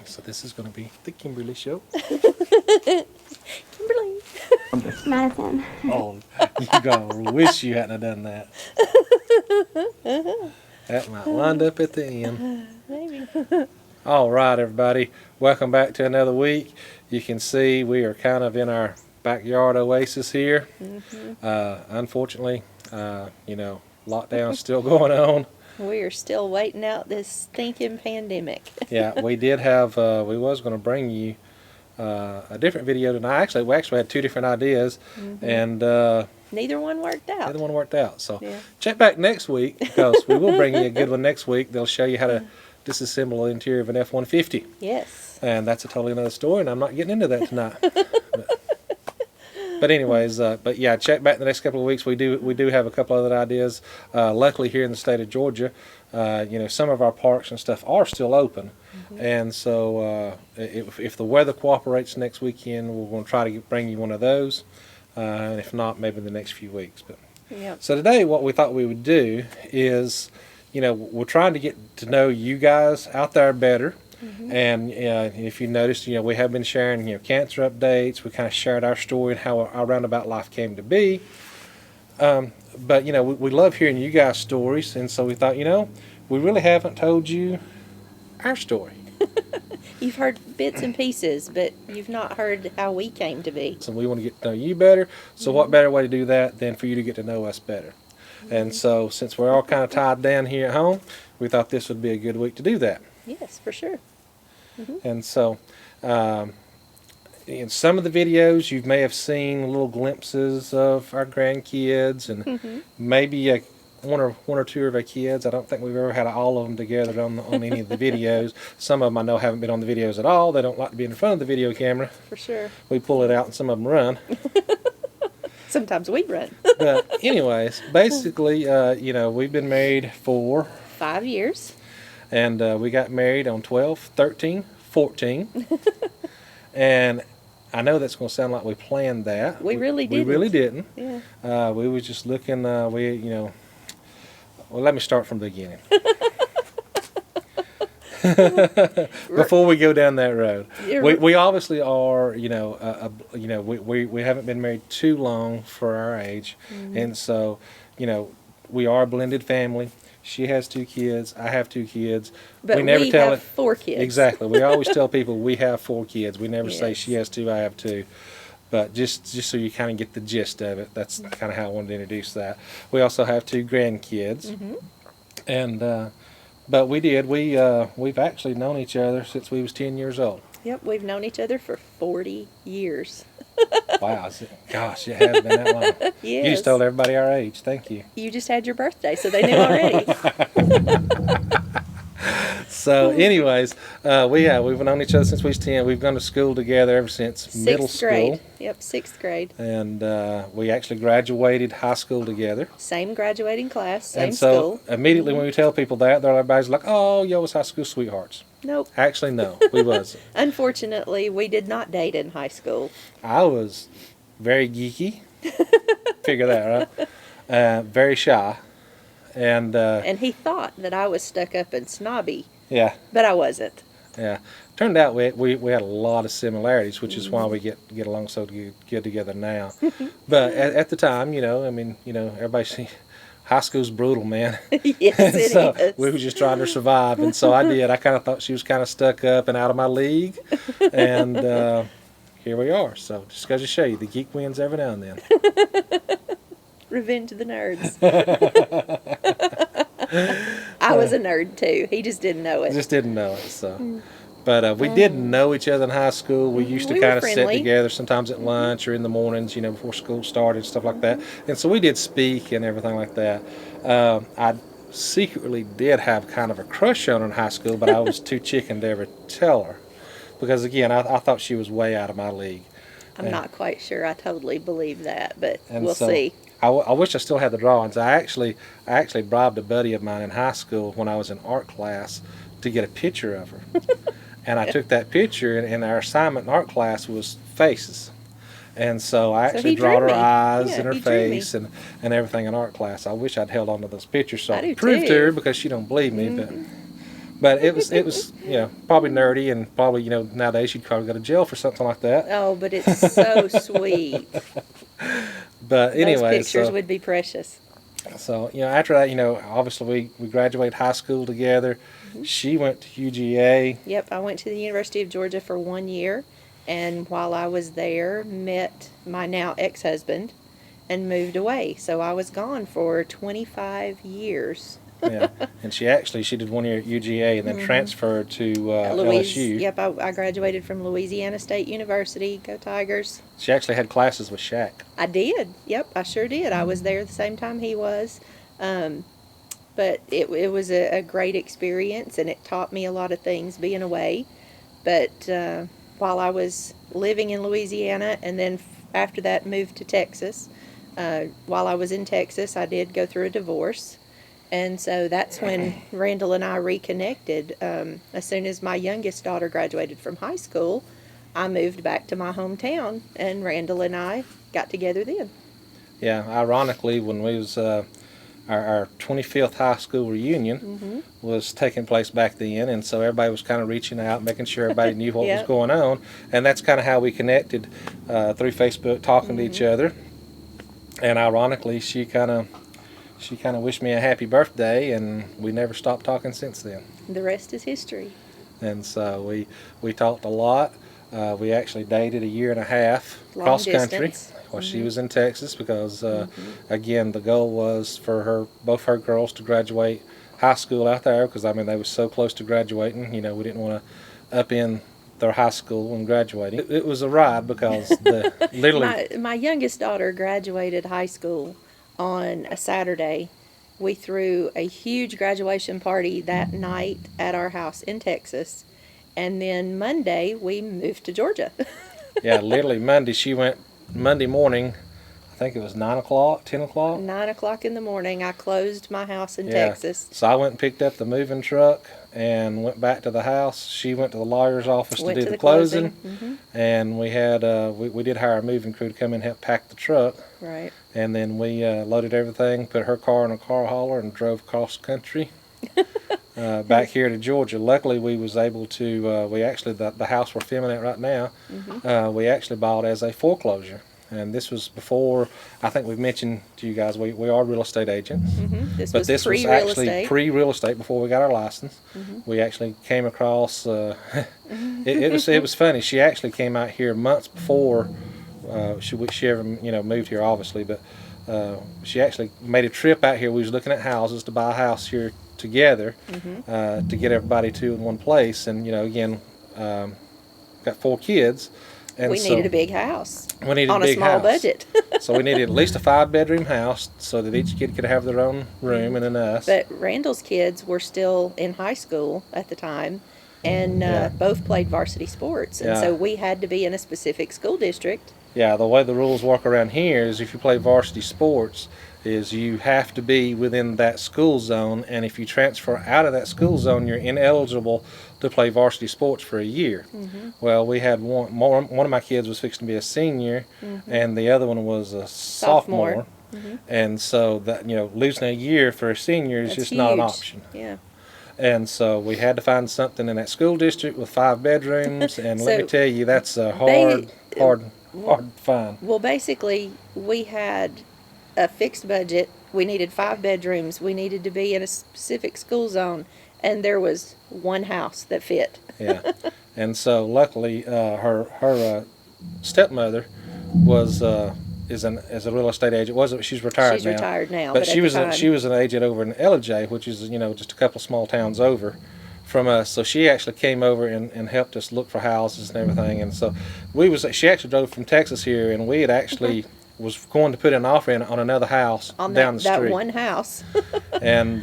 So this is going to be the Kimberly Show. Kimberly. Madison. Oh, you gonna wish you hadn't have done that. That might wind up at the end. Maybe. All right, everybody. Welcome back to another week. You can see we are kind of in our backyard oasis here. Unfortunately, lockdown's still going on. We are still waiting out this stinking pandemic. Yeah, we did have, we was going to bring you a different video tonight. We actually had two different ideas, and Neither one worked out. neither one worked out. So Yeah. check back next week, because we will bring you a good one next week. They'll show you how to disassemble the interior of an F-150. Yes. And that's a totally another story, and I'm not getting into that tonight. But anyways, but yeah, check back the next couple of weeks. We do have a couple other ideas. Luckily, here in the state of Georgia, some of our parks and stuff are still open, and so if the weather cooperates next weekend, we're going to try to bring you one of those. And if not, maybe the next few weeks. But Yep. so today, what we thought we would do is, we're trying to get to know you guys out there better. And if you noticed, we have been sharing, cancer updates. We kind of shared our story and how our roundabout life came to be. But we love hearing you guys' stories, and so we thought, we really haven't told you our story. You've heard bits and pieces, but you've not heard how we came to be. So we want to get to know you better. So what better way to do that than for you to get to know us better? And so since we're all kind of tied down here at home, we thought this would be a good week to do that. Yes, for sure. And so in some of the videos, you may have seen little glimpses of our grandkids, and maybe one or two of our kids. I don't think we've ever had all of them together on any of the videos. Some of them I know haven't been on the videos at all. They don't like to be in front of the video camera. For sure. We pull it out and some of them run. Sometimes we run. But anyways, basically, we've been married for 5 years. And we got married on 12/13/14. And I know that's going to sound like we planned that. We really We didn't. really didn't. Yeah. We was just looking, well, let me start from the beginning. Before we go down that road. We obviously are, we haven't been married too long for our age. And so, we are a blended family. She has 2 kids. I have 2 kids. But we never tell have 4 kids. Exactly. We always tell people we have 4 kids. We never say Yes. she has 2, I have 2. But just so you kind of get the gist of it, that's kind of how I wanted to introduce that. We also have 2 grandkids. And but we've actually known each other since we was 10 years old. Yep, we've known each other for 40 years. Wow, gosh, it has been that long. Yes. You just told everybody our age. Thank you. You just had your birthday, so they knew already. So, anyways, we've known each other since we was 10. We've gone to school together ever since middle Sixth grade. school. Yep, 6th grade. And we actually graduated high school together. Same graduating class, same And so school. immediately when we tell people that, everybody's like, "Oh, y'all was high school sweethearts." Nope. Actually, no, we wasn't. Unfortunately, we did not date in high school. I was very geeky. Figure that, right? Very shy. And he thought that I was stuck up and snobby, yeah, but I wasn't. yeah. Turned out we had a lot of similarities, which is why we get along so good together now. But at the time, everybody see high school's brutal, man. Yes, it So is. we were just trying to survive, and so I did. I kind of thought she was kind of stuck up and out of my league, and here we are. So just goes to show you, the geek wins every now and then. Revenge of the nerds. I was a nerd too. He just didn't know it. Just didn't know it. So, but we did know each other in high school. We used to We were kind of sit friendly. together sometimes at lunch or in the mornings, before school started, stuff like that. And so we did speak and everything like that. I secretly did have kind of a crush on her in high school, but I was too chicken to ever tell her, because again, I thought she was way out of my league. I'm not quite sure I totally believe that, but And we'll so see. I wish I still had the drawings. I actually bribed a buddy of mine in high school when I was in art class to get a picture of her. And I took that picture, and our assignment in art class was faces. And so I actually he drew drawed her me. eyes Yeah, and her he drew me. face and everything in art class. I wish I'd held on to those pictures so I I do could prove to too. her, because she don't believe me. But it was probably nerdy, and probably nowadays you'd probably go to jail for something like that. Oh, but it's so sweet. But anyway, Those pictures would be precious. So after that, obviously we graduated high school together. She went to UGA. Yep, I went to the University of Georgia for 1 year, and while I was there, met my now ex-husband and moved away. So I was gone for 25 years. Yeah, and she did 1 year at UGA and then transferred to LSU. Yep, I graduated from Louisiana State University. Go Tigers. She actually had classes with Shaq. I did. Yep, I sure did. I was there at the same time he was. But it was a great experience, and it taught me a lot of things being away. But while I was living in Louisiana, and then after that moved to Texas, while I was in Texas, I did go through a divorce. And so that's when Randall and I reconnected. As soon as my youngest daughter graduated from high school, I moved back to my hometown, and Randall and I got together then. Yeah, ironically, when we was our 25th high school reunion was taking place back then, and so everybody was kind of reaching out, making sure everybody knew what was going on, and that's kind of how we connected through Facebook, talking to each other. And ironically, she kind of wished me a happy birthday, and we never stopped talking since then. The rest is history. And so we talked a lot. We actually dated a year and a half cross country while she was in Texas, because again, the goal was for both her girls to graduate high school out there, because they were so close to graduating. We didn't want to upend their high school when graduating. It was a ride, because literally my youngest daughter graduated high school on a Saturday. We threw a huge graduation party that night at our house in Texas, and then Monday we moved to Georgia. Yeah, literally Monday morning, I think it was 9 o'clock, 10 o'clock? 9 o'clock in the morning, I closed my house in Texas. So I went and picked up the moving truck and went back to the house. She went to the lawyer's office to do the closing. And we had we did hire a moving crew to come in and help pack the truck. Right. And then we loaded everything, put her car in a car hauler, and drove across country back here to Georgia. Luckily, we was able to, the house we're filming at right now, we actually bought as a foreclosure. And this was before, I think we've mentioned to you guys, we are real estate agents. This was actually pre-real estate before we got our license. We actually came across, it was funny. She actually came out here months before she ever moved here, obviously, but she actually made a trip out here. We was looking at houses to buy a house here together to get everybody in one place. And again, got 4 kids. And we needed a big house. We needed on a big small house. Budget. So we needed at least a 5-bedroom house so that each kid could have their own room, and then us. But Randall's kids were still in high school at the time, and both played varsity sports. And so we had to be in a specific school district. Yeah, the way the rules work around here is if you play varsity sports, is you have to be within that school zone, and if you transfer out of that school zone, you're ineligible to play varsity sports for a year. Well, we had one of my kids was fixing to be a senior, and the other one was a sophomore. And so that losing a year for a senior is just not an option. Yeah. And so we had to find something in that school district with 5 bedrooms, and let me tell you, that's a hard to find. Well, basically, we had a fixed budget. We needed 5 bedrooms. We needed to be in a specific school zone, and there was one house that fit. Yeah, and so luckily, her stepmother was is a real estate agent. She's retired now. She's retired now, but she was an agent over in Ellijay, which is just a couple of small towns over from us. So she actually came over and helped us look for houses and everything. And so she actually drove from Texas here, and we had actually was going to put an offer in on another house on down the street. That one house. And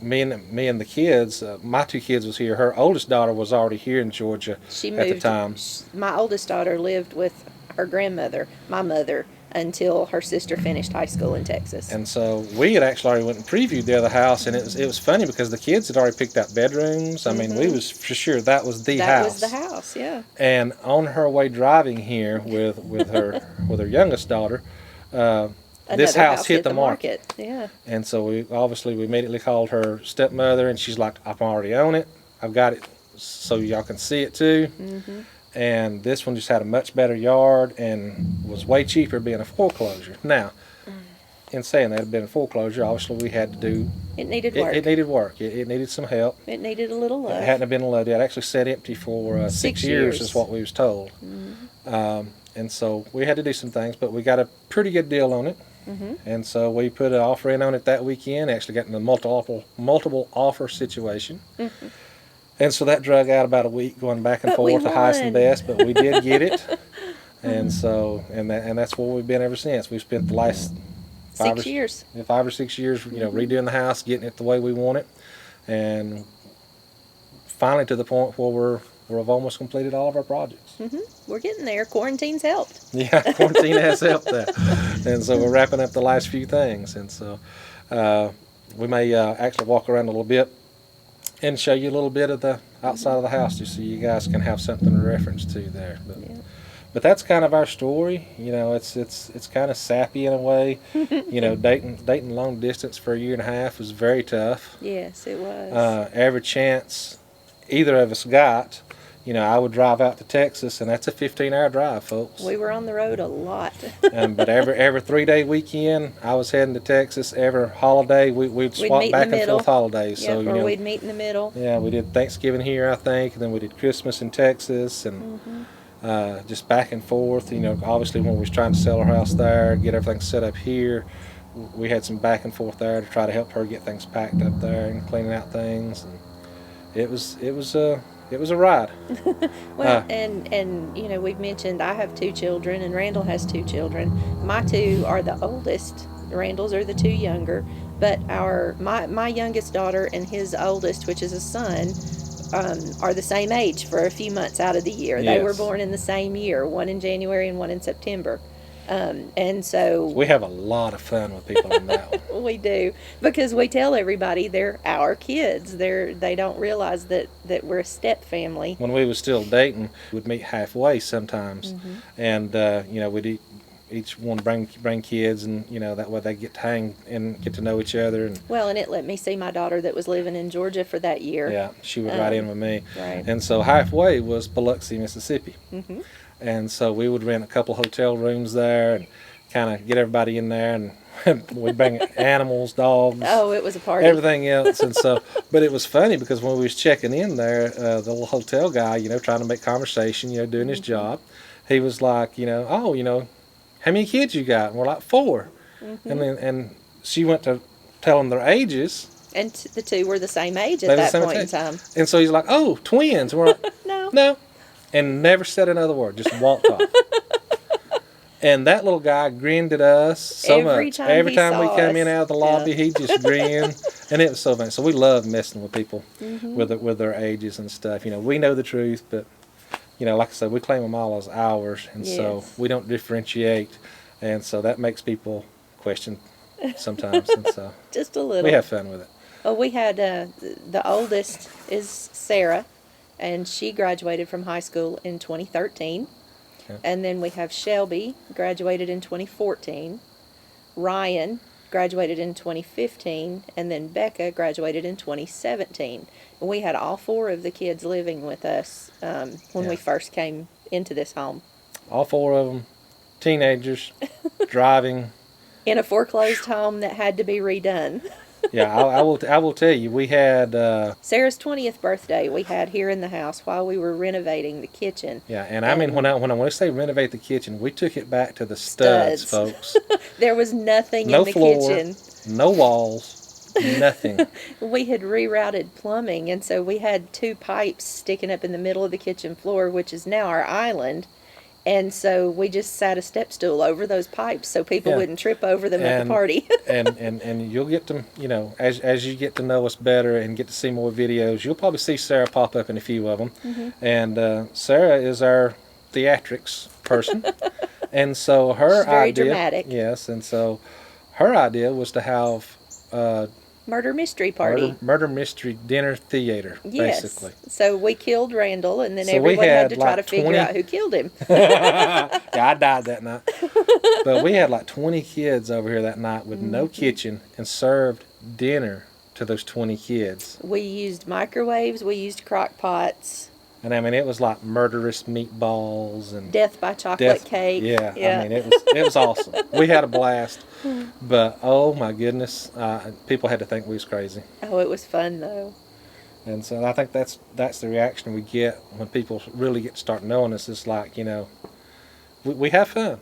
me and the kids, my 2 kids was here. Her oldest daughter was already here in Georgia at the time. My oldest daughter lived with her grandmother, my mother, until her sister finished high school in Texas. And so we had actually already went and previewed the other house, and it was funny because the kids had already picked out bedrooms. I mean, we was for sure that was the house. That was the house, yeah. And on her way driving here with her youngest daughter, this Another house hit the market. Yeah. And so we immediately called her stepmother, and she's like, I'm already on it. I've got it so y'all can see it too. And this one just had a much better yard and was way cheaper being a foreclosure. Now, in saying that, it had been a foreclosure, obviously we had to do. It needed work. It needed work. It needed some help. It needed a little love. It hadn't been loved. It actually sat empty for 6 years, is what we was told. And so we had to do some things, but we got a pretty good deal on it. And so we put an offer in on it that weekend. Actually got in a multiple offer situation. And so that drug out about a week, going back and forth, the highest and best. But we did get it. And so and that's where we've been ever since. We've spent the last 6 years. 5 or 6 years, redoing the house, getting it the way we want it, and finally to the point where we've almost completed all of our projects. We're getting there. Quarantine's helped. Yeah, quarantine has helped that. And so we're wrapping up the last few things. And so we may actually walk around a little bit and show you a little bit of the outside of the house just so you guys can have something to reference to there. But that's kind of our story. It's kind of sappy in a way. Dating long distance for a year and a half was very tough. Yes, it was. Every chance either of us got, I would drive out to Texas, and that's a 15-hour drive, folks. We were on the road a lot. But every 3-day weekend, I was heading to Texas. Every holiday, we'd swap back and forth holidays. Yep, or we'd meet in the middle. Yeah, we did Thanksgiving here, I think, and then we did Christmas in Texas, and just back and forth. Obviously when we was trying to sell our house there, get everything set up here, we had some back and forth there to try to help her get things packed up there and cleaning out things. And it was a ride. Well, and we've mentioned I have 2 children and Randall has 2 children. My 2 are the oldest. Randall's are the 2 younger. But my youngest daughter and his oldest, which is a son, are the same age for a few months out of the year. Yes. They were born in the same year, one in January and one in September. And so we have a lot of fun with people in that one. We do, because we tell everybody they're our kids. They don't realize that we're a step family. When we was still dating, we'd meet halfway sometimes, and we'd each one bring kids, and that way they get to hang and get to know each other. And it let me see my daughter that was living in Georgia for that year. Yeah, she was right in with me. Right. And so halfway was Biloxi, Mississippi. And so we would rent a couple hotel rooms there and kind of get everybody in there, and we'd bring animals, dogs. Oh, it was a party. Everything else. And so, but it was funny because when we was checking in there, the little hotel guy, trying to make conversation, doing his job, he was like, how many kids you got? And we're like, 4. And she went to tell them their ages. And the 2 were the same age at that point in time. And so he's like, oh, twins. And we're like, no. And never said another word, just walked off. And that little guy grinned at us so much. Every time we come in out of the lobby, he just grinned. And it was so funny. So we love messing with people with their ages and stuff. We know the truth, but like I said, we claim them all as ours, and so we don't differentiate, and so that makes people question sometimes, and so just a little. We have fun with it. Well, we had the oldest is Sarah, and she graduated from high school in 2013, and then we have Shelby, graduated in 2014, Ryan graduated in 2015, and then Becca graduated in 2017. And we had all 4 of the kids living with us when we first came into this home. All 4 of them, teenagers, driving. In a foreclosed home that had to be redone. Yeah, I will tell you, we had Sarah's 20th birthday we had here in the house while we were renovating the kitchen. Yeah, and I mean, when I say renovate the kitchen, we took it back to the studs. Folks. There was nothing in the floor, kitchen. No walls, nothing. We had rerouted plumbing, and so we had 2 pipes sticking up in the middle of the kitchen floor, which is now our island. And so we just sat a step stool over those pipes so people wouldn't trip over them at the party. and you'll get to, as you get to know us better and get to see more videos, you'll probably see Sarah pop up in a few of them. And Sarah is our theatrics person. And so her She's very idea, dramatic. Yes, and so her idea was to have murder mystery party. Murder mystery dinner theater, Yes. basically. So we killed Randall, and then So we everyone had had to try like to figure 20 out who killed him. Yeah, I died that night. But we had like 20 kids over here that night with no kitchen and served dinner to those 20 kids. We used microwaves. We used crock pots. And I mean, it was like murderous meatballs and Death by chocolate cake. Yeah, I mean, it was awesome. We had a blast. But oh my goodness, people had to think we was crazy. Oh, it was fun though. And so I think that's the reaction we get when people really get to start knowing us. It's like, we have fun.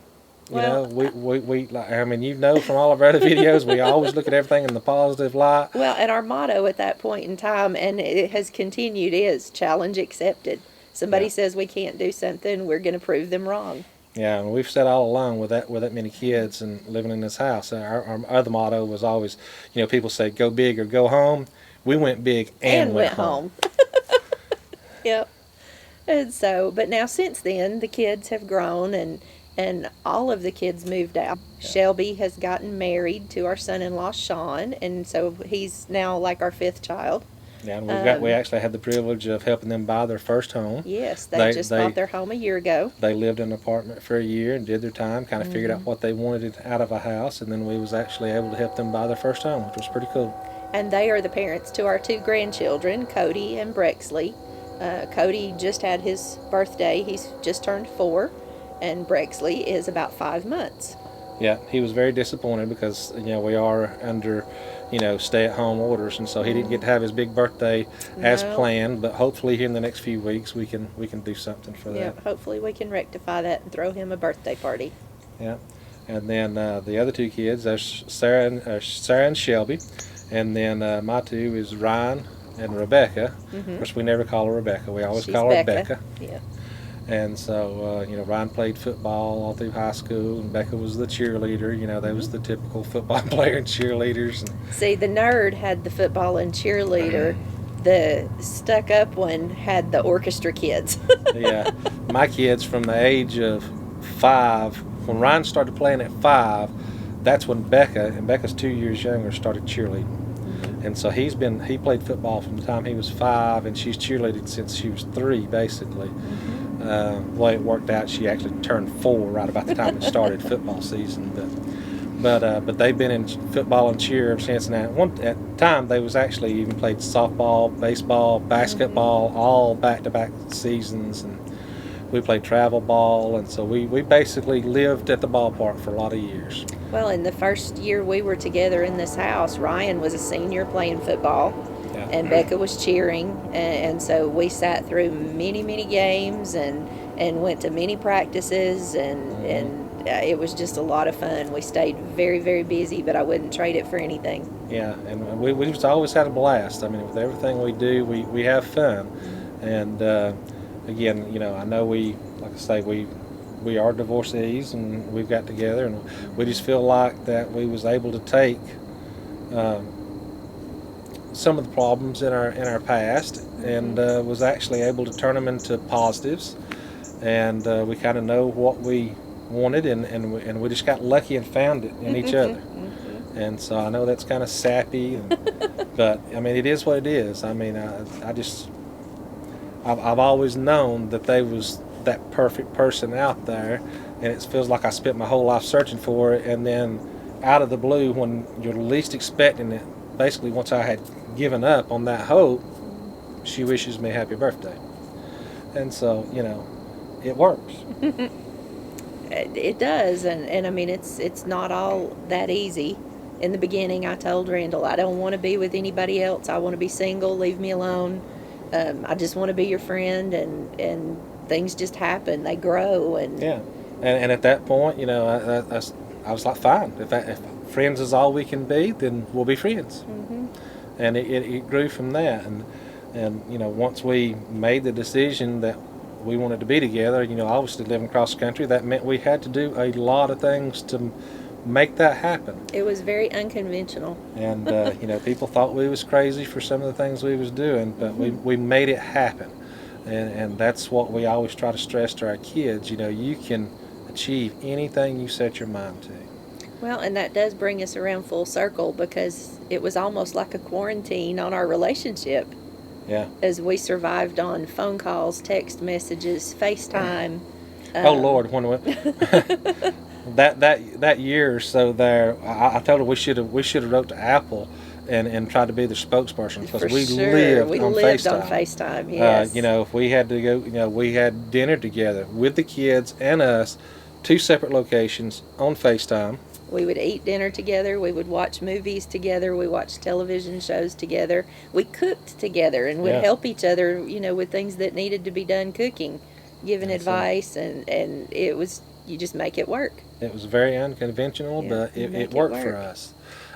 Well, We like, I mean, from all of our other videos, we always look at everything in the positive light. Well, and our motto at that point in time, and it has continued, is challenge accepted. Somebody says we can't do something, we're going to prove them wrong. Yeah, and we've said all along with that many kids and living in this house, our other motto was always, people say go big or go home. We went big and went home. Yep. And so, but now since then, the kids have grown and all of the kids moved out. Yeah. Shelby has gotten married to our son-in-law, Sean, and so he's now like our fifth child. Yeah, and we actually had the privilege of helping them buy their first home. Yes, they just bought their home a year ago. They lived in an apartment for a year and did their time, kind of figured out what they wanted out of a house, and then we was actually able to help them buy their first home, which was pretty cool. And they are the parents to our two grandchildren, Cody and Brexley. Cody just had his birthday. He's just turned 4, and Brexley is about 5 months. Yeah, he was very disappointed because, we are under, stay-at-home orders, and so he didn't get to have his big birthday as planned, but hopefully here in the next few weeks we can do something for that. Yeah, hopefully we can rectify that and throw him a birthday party. Yeah, and then the other two kids, there's Sarah and Shelby, and then my two is Ryan and Rebecca. Of course, we never call her Rebecca. We always call her Becca. Yeah. And so, Ryan played football all through high school, and Becca was the cheerleader. They was the typical football player and cheerleaders. See, the nerd had the football and cheerleader. The stuck-up one had the orchestra kids. Yeah. My kids from the age of 5, when Ryan started playing at 5, that's when Becca's 2 years younger, started cheerleading. And so he played football from the time he was 5, and she's cheerleaded since she was 3, basically. Well, it worked out. She actually turned 4 right about the time it started football season. But they've been in football and cheer ever since. Now, at the time, they was actually even played softball, baseball, basketball, all back-to-back seasons, and we played travel ball, and so we basically lived at the ballpark for a lot of years. Well, in the first year we were together in this house, Ryan was a senior playing football. Yeah. And Becca was cheering, and so we sat through many, many games and went to many practices, and it was just a lot of fun. We stayed very, very busy, but I wouldn't trade it for anything. Yeah, and we just always had a blast. I mean, with everything we do, we have fun. And again, I know like I say, we are divorcees, and we've got together, and we just feel like that we was able to take some of the problems in our past and was actually able to turn them into positives, and we kind of know what we wanted, and we just got lucky and found it in each other. And so I know that's kind of sappy, but I mean, it is what it is. I mean, I've always known that they was that perfect person out there, and it feels like I spent my whole life searching for it, and then out of the blue, when you're least expecting it, basically once I had given up on that hope, she wishes me happy birthday. And so, it works. It does, and I mean, it's not all that easy. In the beginning, I told Randall, I don't want to be with anybody else. I want to be single. Leave me alone. I just want to be your friend, and things just happen. They grow, and yeah. And at that point, I was like, fine. If friends is all we can be, then we'll be friends. And it grew from that. And once we made the decision that we wanted to be together, obviously living across the country, that meant we had to do a lot of things to make that happen. It was very unconventional. And people thought we was crazy for some of the things we was doing, but we made it happen. And that's what we always try to stress to our kids. You can achieve anything you set your mind to. Well, and that does bring us around full circle because it was almost like a quarantine on our relationship Yeah. as we survived on phone calls, text messages, FaceTime. Oh Lord, when we, that year or so there, I told her we should have wrote to Apple and tried to be the spokesperson because For we sure. lived We on lived FaceTime. on FaceTime, yes. If we had to go, we had dinner together with the kids and us, two separate locations on FaceTime. We would eat dinner together. We would watch movies together. We watched television shows together. We cooked together and would Yeah. help each other, with things that needed to be done cooking, giving That's it. advice, and it was, you just make it work. It was very unconventional, Yeah, but you it make it worked for work. us.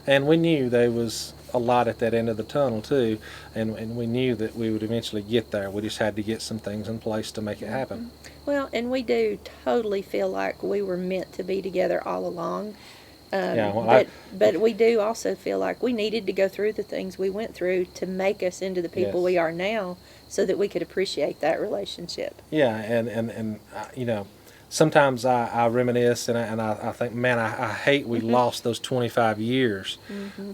And we knew there was a lot at that end of the tunnel too, and we knew that we would eventually get there. We just had to get some things in place to make it happen. Well, and we do totally feel like we were meant to be together all along. Yeah, well, But we do also feel like we needed to go through the things we went through to make us into the people Yes. we are now so that we could appreciate that relationship. Yeah, and sometimes I reminisce and I think, man, I hate we lost those 25 years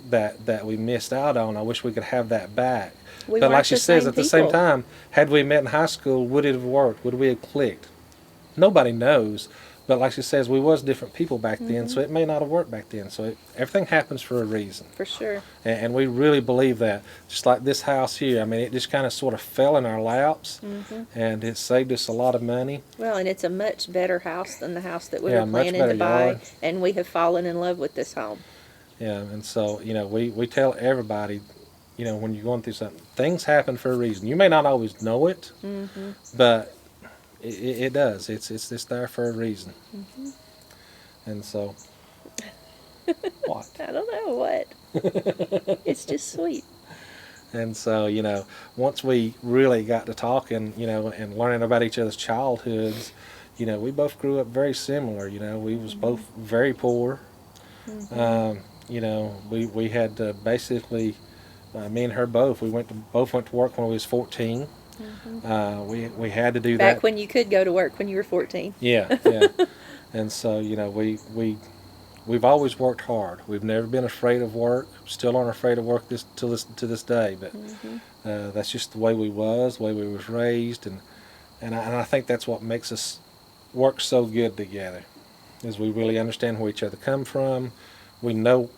that we missed out on. I wish we could have that back. We But like weren't she the says, same at the same people. time, had we met in high school, would it have worked? Would we have clicked? Nobody knows. But like she says, we was different people back then, so it may not have worked back then. So everything happens for a reason. For sure. And we really believe that. Just like this house here, I mean, it just kind of sort of fell in our laps, and it saved us a lot of money. Well, and it's a much better house than the house that we Yeah, were much planning to better buy, yard. and we have fallen in love with this home. Yeah, and so, we tell everybody, when you're going through something, things happen for a reason. You may not always know it, but it does. It's there for a reason. And so, what? I don't know what. It's just sweet. And so, once we really got to talking, and learning about each other's childhoods, we both grew up very similar. We was both very poor. We had to basically, me and her both, we both went to work when we was 14. We had to do that. Back when you could go to work when you were 14. Yeah. And so, we've always worked hard. We've never been afraid of work. Still aren't afraid of work to this day. But that's just the way we was, the way we was raised, and I think that's what makes us work so good together. Is we really understand where each other come from. We know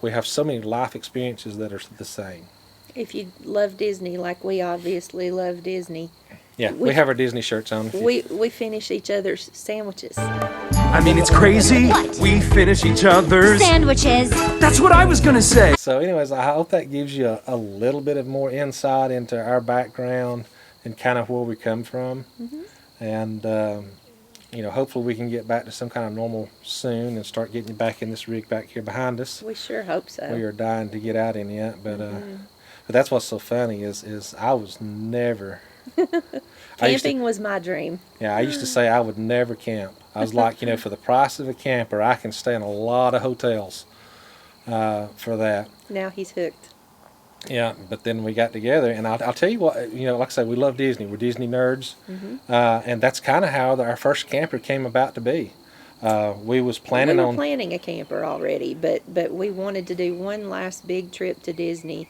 we have so many life experiences that are the same. If you love Disney like we obviously love Disney, Yeah, we have our Disney shirts on. we finish each other's sandwiches. I mean, it's crazy. What? We finish each other's. Sandwiches. That's what I was gonna say. So anyways, I hope that gives you a little bit of more insight into our background and kind of where we come from. And, hopefully we can get back to some kind of normal soon and start getting you back in this rig back here behind us. We sure hope so. We are dying to get out in yet, but that's what's so funny is I was never... Camping was my dream. I used to say I would never camp. I was like, for the price of a camper, I can stay in a lot of hotels for that. Now he's hooked. Yeah, but then we got together, and I'll tell you what, like I said, we love Disney. We're Disney nerds, and that's kind of how our first camper came about to be. We was planning We were on... planning a camper already, but we wanted to do one last big trip to Disney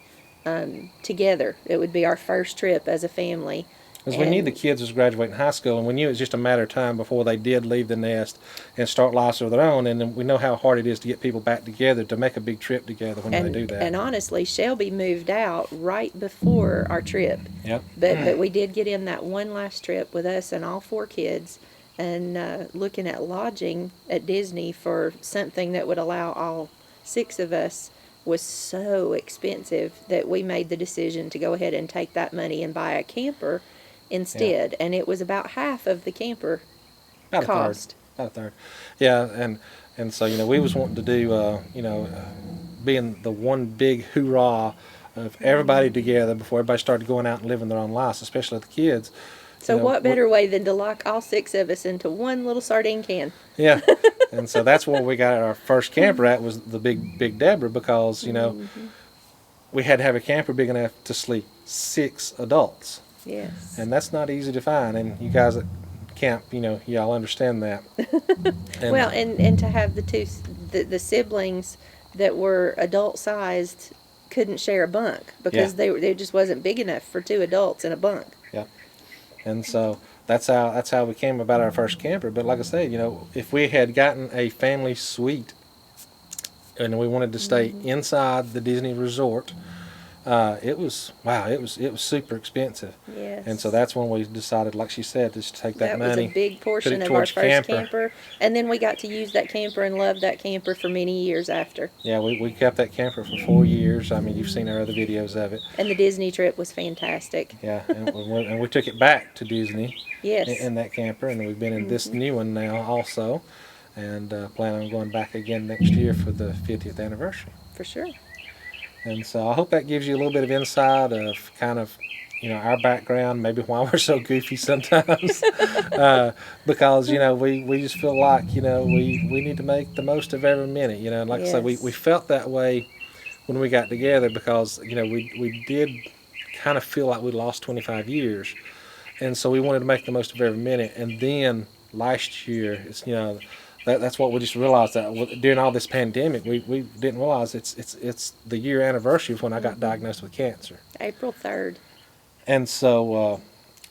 together. It would be our first trip as a family. Because we knew And- the kids was graduating high school, and we knew it was just a matter of time before they did leave the nest and start lives of their own. And then we know how hard it is to get people back together to make a big trip together when they do that. And honestly, Shelby moved out right before our trip. Yep. But we did get in that one last trip with us and all 4 kids, and looking at lodging at Disney for something that would allow all 6 of us was so expensive that we made the decision to go ahead and take that money and buy a camper instead. And it was about half of the camper About cost. About a third. Yeah, and so we was wanting to do being the one big hoorah of everybody together before everybody started going out and living their own lives, especially the kids. So what better way than to lock all 6 of us into one little sardine can? Yeah, and so that's where we got our first camper at, was the Big Deborah, because we had to have a camper big enough to sleep 6 adults, Yes. and that's not easy to find. And you guys at camp, y'all understand that. And Well, and to have the the siblings that were adult sized couldn't share a bunk because Yeah. they just wasn't big enough for two adults in a bunk. Yeah. And so that's how we came about our first camper. But like I said, if we had gotten a family suite and we wanted to stay inside the Disney resort, it was super expensive. Yes. And so that's when we decided, like she said, just to take that That was money, a big portion it of our towards first camper. And then we got to use that camper and love that camper for many years after. Yeah, we kept that camper for 4 years. I mean, you've seen our other videos of it. And the Disney trip was fantastic. Yeah, and we took it back to Disney Yes. in that camper, and we've been in this new one now also, and plan on going back again next year for the 50th anniversary. For sure. And so I hope that gives you a little bit of insight of kind of, our background, maybe why we're so goofy sometimes, because, we just feel like, we need to make the most of every minute, and like I said, we Yes. felt that way when we got together because, we did kind of feel like we lost 25 years. And so we wanted to make the most of every minute. And then last year, that's what we just realized that during all this pandemic, we didn't realize it's the year anniversary of when I got diagnosed with cancer. April 3rd. And so,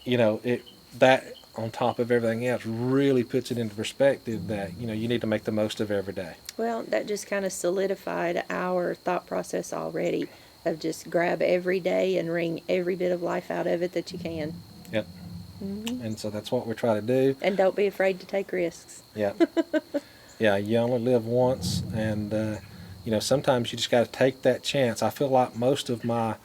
that on top of everything else really puts it into perspective that, you need to make the most of every day. Well, that just kind of solidified our thought process already of just grab every day and wring every bit of life out of it that you can. Yep. And so that's what we're trying to do. And don't be afraid to take risks. Yeah. Yeah, you only live once, and, sometimes you just got to take that chance. I feel like most of my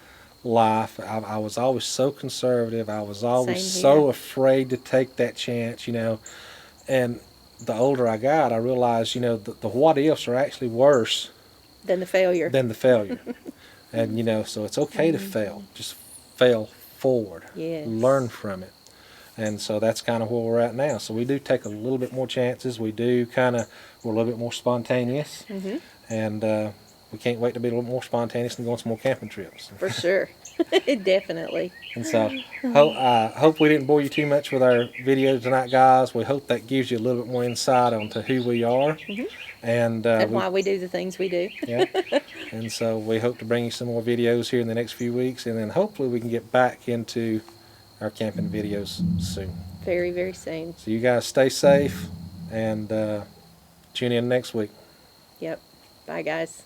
life, I was always so conservative. I was always Same so here. afraid to take that chance, And the older I got, I realized, the what ifs are actually worse Then the failure. than the failure. And, so it's okay to fail. Just fail forward. Yes. Learn from it. And so that's kind of where we're at now. So we do take a little bit more chances. We're a little bit more spontaneous. And we can't wait to be a little more spontaneous and go on some more camping trips. For sure. Definitely. And so hope we didn't bore you too much with our video tonight, guys. We hope that gives you a little bit more insight onto who we are. And Why we do the things we do. yeah. And so we hope to bring you some more videos here in the next few weeks. And then hopefully we can get back into our camping videos soon. Very, very soon. So you guys stay safe and tune in next week. Yep. Bye, guys.